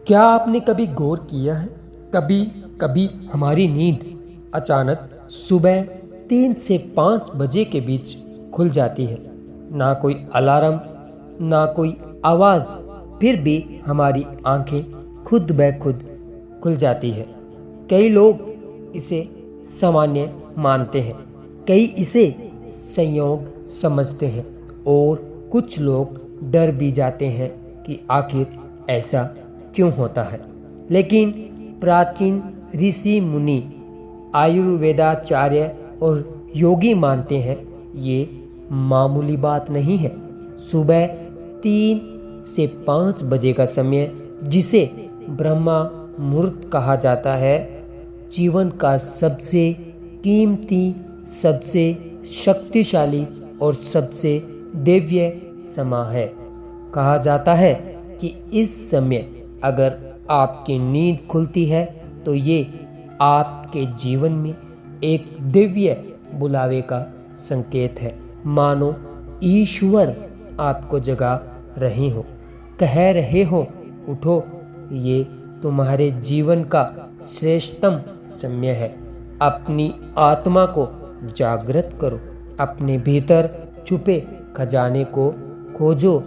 क्या आपने कभी गौर किया है, कभी कभी हमारी नींद अचानक सुबह 3 से 5 बजे के बीच खुल जाती है। ना कोई अलार्म, ना कोई आवाज़, फिर भी हमारी आंखें खुद ब खुद खुल जाती है। कई लोग इसे सामान्य मानते हैं, कई इसे संयोग समझते हैं और कुछ लोग डर भी जाते हैं कि आखिर ऐसा क्यों होता है। लेकिन प्राचीन ऋषि मुनि, आयुर्वेदाचार्य और योगी मानते हैं ये मामूली बात नहीं है। सुबह 3 से 5 बजे का समय, जिसे ब्रह्मा मुहूर्त कहा जाता है, जीवन का सबसे कीमती, सबसे शक्तिशाली और सबसे दिव्य समय है। कहा जाता है कि इस समय अगर आपकी नींद खुलती है तो ये आपके जीवन में एक दिव्य बुलावे का संकेत है। मानो ईश्वर आपको जगा रहे हो, कह रहे हो उठो, ये तुम्हारे जीवन का श्रेष्ठतम समय है। अपनी आत्मा को जागृत करो, अपने भीतर छुपे खजाने को खोजो।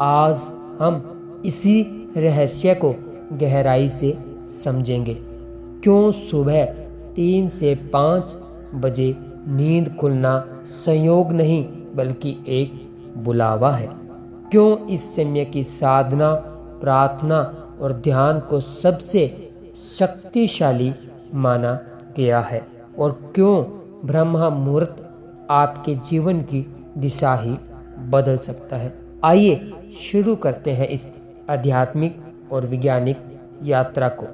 आज हम इसी रहस्य को गहराई से समझेंगे। क्यों सुबह 3 से 5 बजे नींद खुलना संयोग नहीं बल्कि एक बुलावा है। क्यों इस समय की साधना, प्रार्थना और ध्यान को सबसे शक्तिशाली माना गया है, और क्यों ब्रह्मा मुहूर्त आपके जीवन की दिशा ही बदल सकता है। आइए शुरू करते हैं इस आध्यात्मिक और वैज्ञानिक यात्रा को।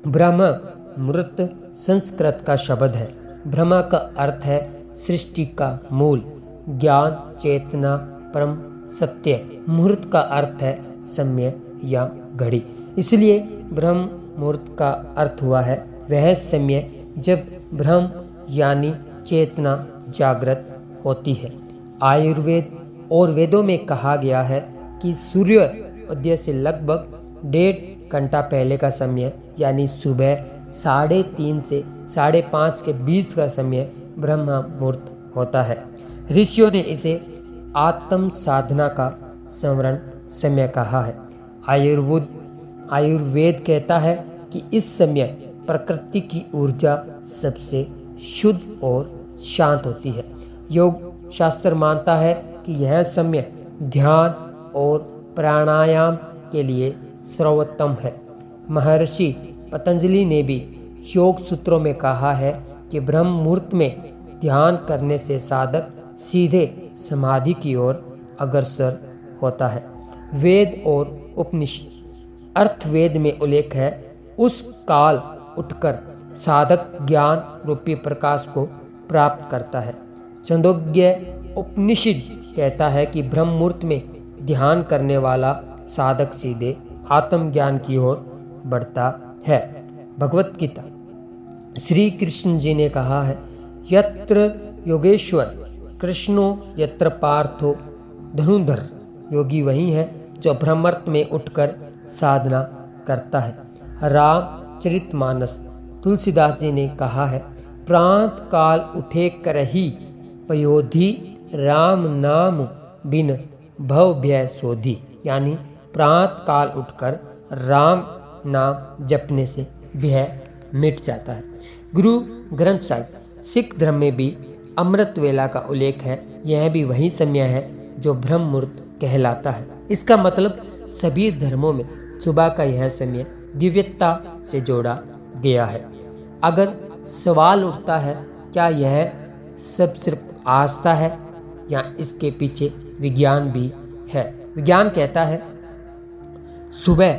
ब्रह्म मुहूर्त संस्कृत का शब्द है। ब्रह्मा का अर्थ है सृष्टि का मूल, ज्ञान, चेतना, परम सत्य। मुहूर्त का अर्थ है समय या घड़ी। इसलिए ब्रह्म मुहूर्त का अर्थ हुआ है वह समय जब ब्रह्म यानी चेतना जागृत होती है। आयुर्वेद और वेदों में कहा गया है कि सूर्योदय से लगभग 1.5 घंटा पहले का समय, यानी सुबह 3:30 से 5:30 के बीच का समय ब्रह्म मुहूर्त होता है। ऋषियों ने इसे आत्म साधना का स्वर्ण समय कहा है। आयुर्वेद कहता है कि इस समय प्रकृति की ऊर्जा सबसे शुद्ध और शांत होती है। योग शास्त्र मानता है कि यह समय ध्यान और प्राणायाम के लिए सर्वोत्तम है। महर्षि पतंजलि ने भी योग सूत्रों में कहा है कि ब्रह्म मुहूर्त में ध्यान करने से साधक सीधे समाधि की ओर अग्रसर होता है। वेद और उपनिषद अर्थवेद में उल्लेख है, उस काल उठकर साधक ज्ञान रूपी प्रकाश को प्राप्त करता है। छंदोग्य उपनिषद कहता है कि ब्रह्म मुहूर्त में ध्यान करने वाला साधक सीधे आत्मज्ञान की ओर बढ़ता है। भगवत गीता श्री कृष्ण जी ने कहा है, यत्र योगेश्वर कृष्णो यत्र पार्थो धनुर्धर। योगी वही है जो ब्रह्ममुहूर्त में उठकर साधना करता है। रामचरितमानस तुलसीदास जी ने कहा है, प्रात काल उठे करही पयोधि, राम नाम बिन भव भय सोधी। यानी प्रात काल उठकर राम नाम जपने से भय मिट जाता है। गुरु ग्रंथ साहिब सिख धर्म में भी अमृत वेला का उल्लेख है। यह भी वही समय है जो ब्रह्म मुहूर्त कहलाता है। इसका मतलब सभी धर्मों में सुबह का यह समय दिव्यता से जोड़ा गया है। अगर सवाल उठता है, क्या यह सब सिर्फ आस्था है या इसके पीछे विज्ञान भी है? विज्ञान कहता है सुबह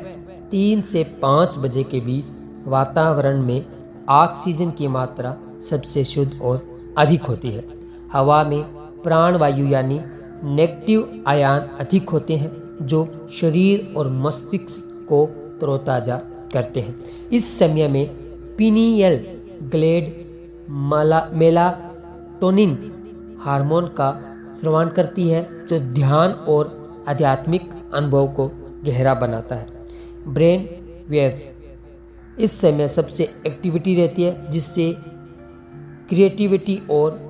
3 से 5 बजे के बीच वातावरण में ऑक्सीजन की मात्रा सबसे शुद्ध और अधिक होती है। हवा में प्राणवायु यानी नेगेटिव आयन अधिक होते हैं, जो शरीर और मस्तिष्क को तरोताजा करते हैं। इस समय में पीनियल ग्लैंड मेलाटोनिन हार्मोन का स्राव करती है, जो ध्यान और आध्यात्मिक अनुभव को गहरा बनाता है। Brain waves. इस समय सबसे एक्टिविटी रहती है, जिससे क्रिएटिविटी और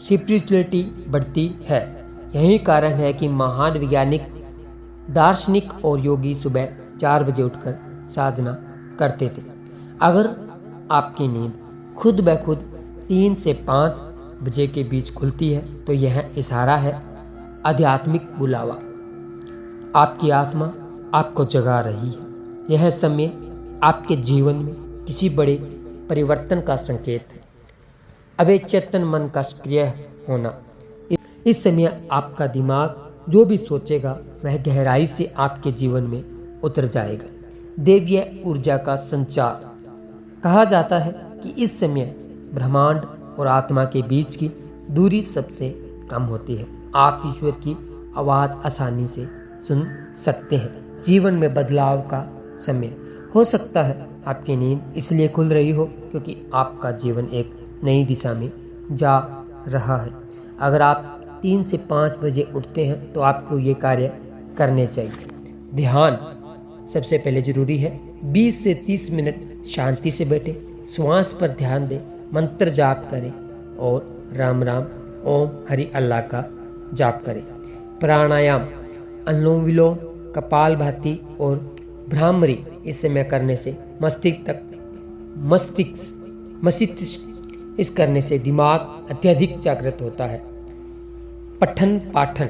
स्पिरिचुअलिटी बढ़ती है। यही कारण है कि महान वैज्ञानिक, दार्शनिक और योगी सुबह 4 बजे उठकर साधना करते थे। अगर आपकी नींद खुद ब खुद 3 से 5 बजे के बीच खुलती है तो यह इशारा है आध्यात्मिक बुलावा। आपकी आत्मा आपको जगा रही है। यह समय आपके जीवन में किसी बड़े परिवर्तन का संकेत है। अवचेतन मन का सक्रिय होना। इस समय आपका दिमाग जो भी सोचेगा वह गहराई से आपके जीवन में उतर जाएगा। दैवीय ऊर्जा का संचार। कहा जाता है कि इस समय ब्रह्मांड और आत्मा के बीच की दूरी सबसे कम होती है। आप ईश्वर की आवाज़ आसानी से सुन सकते हैं। जीवन में बदलाव का समय। हो सकता है आपकी नींद इसलिए खुल रही हो क्योंकि आपका जीवन एक नई दिशा में जा रहा है। अगर आप 3 से 5 बजे उठते हैं तो आपको ये कार्य करने चाहिए। ध्यान सबसे पहले जरूरी है। 20 से 30 मिनट शांति से बैठे, श्वास पर ध्यान दें, मंत्र जाप करें और राम राम, ओम, हरि, अल्लाह का जाप करें। प्राणायाम, अनुलोम विलोम, कपालभाति और भ्रामरी इस समय करने से मस्तिष्क इस करने से दिमाग अत्यधिक जागृत होता है। पठन पाठन,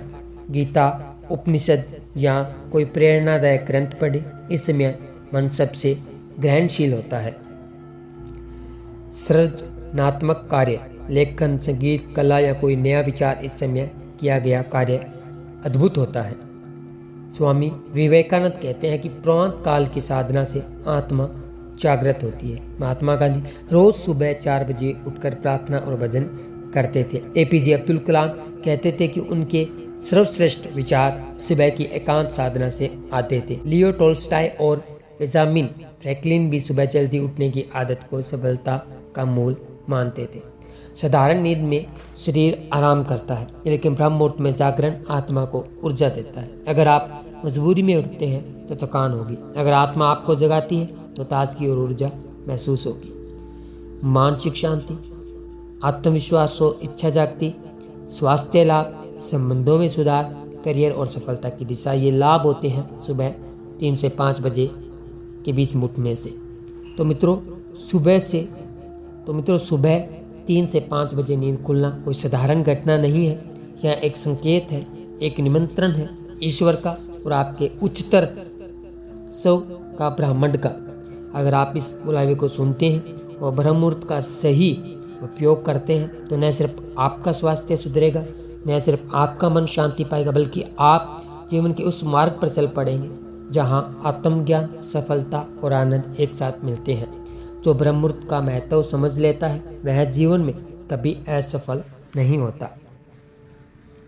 गीता, उपनिषद या कोई प्रेरणादायक ग्रंथ पढ़े। इस समय मन सबसे ग्रहणशील होता है। सृजनात्मक कार्य, लेखन, संगीत, कला या कोई नया विचार, इस समय किया गया कार्य अद्भुत होता है। स्वामी विवेकानंद कहते हैं कि प्रातः काल की साधना से आत्मा जागृत होती है। महात्मा गांधी रोज सुबह 4 बजे उठकर प्रार्थना और भजन करते थे। एपीजे अब्दुल कलाम कहते थे कि उनके सर्वश्रेष्ठ विचार सुबह की एकांत साधना से आते थे। लियो टोल्स्टॉय और बेंजामिन फ्रैंकलिन भी सुबह जल्दी उठने की आदत को सफलता का मूल मानते थे। साधारण नींद में शरीर आराम करता है, लेकिन ब्रह्म मुहूर्त में जागरण आत्मा को ऊर्जा देता है। अगर आप मजबूरी में उठते हैं तो थकान होगी। अगर आत्मा आपको जगाती है तो ताजगी और ऊर्जा महसूस होगी। मानसिक शांति, आत्मविश्वास और इच्छा जागती, स्वास्थ्य लाभ, संबंधों में सुधार, करियर और सफलता की दिशा, ये लाभ होते हैं सुबह 3 से 5 बजे के बीच उठने से। तो मित्रों सुबह 3 से 5 बजे नींद खुलना कोई साधारण घटना नहीं है। यह एक संकेत है, एक निमंत्रण है ईश्वर का और आपके उच्चतर स्व का, ब्रह्मांड का। अगर आप इस बुलावे को सुनते हैं और ब्रह्म मुहूर्त का सही उपयोग करते हैं तो न सिर्फ आपका स्वास्थ्य सुधरेगा, न सिर्फ आपका मन शांति पाएगा, बल्कि आप जीवन के उस मार्ग पर चल पड़ेंगे जहां आत्मज्ञान, सफलता और आनंद एक साथ मिलते हैं। जो ब्रह्म मुहूर्त का महत्व समझ लेता है वह जीवन में कभी असफल नहीं होता।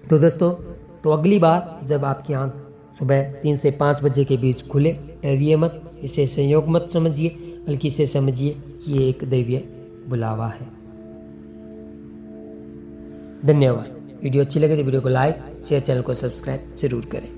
तो दोस्तों, तो अगली बार जब आपकी आंख सुबह 3 से 5 बजे के बीच खुले, डरिए मत, इसे संयोग मत समझिए, बल्कि इसे समझिए कि ये एक दैवीय बुलावा है। धन्यवाद। वीडियो अच्छी लगे तो वीडियो को लाइक, शेयर, चैनल को सब्सक्राइब जरूर करें।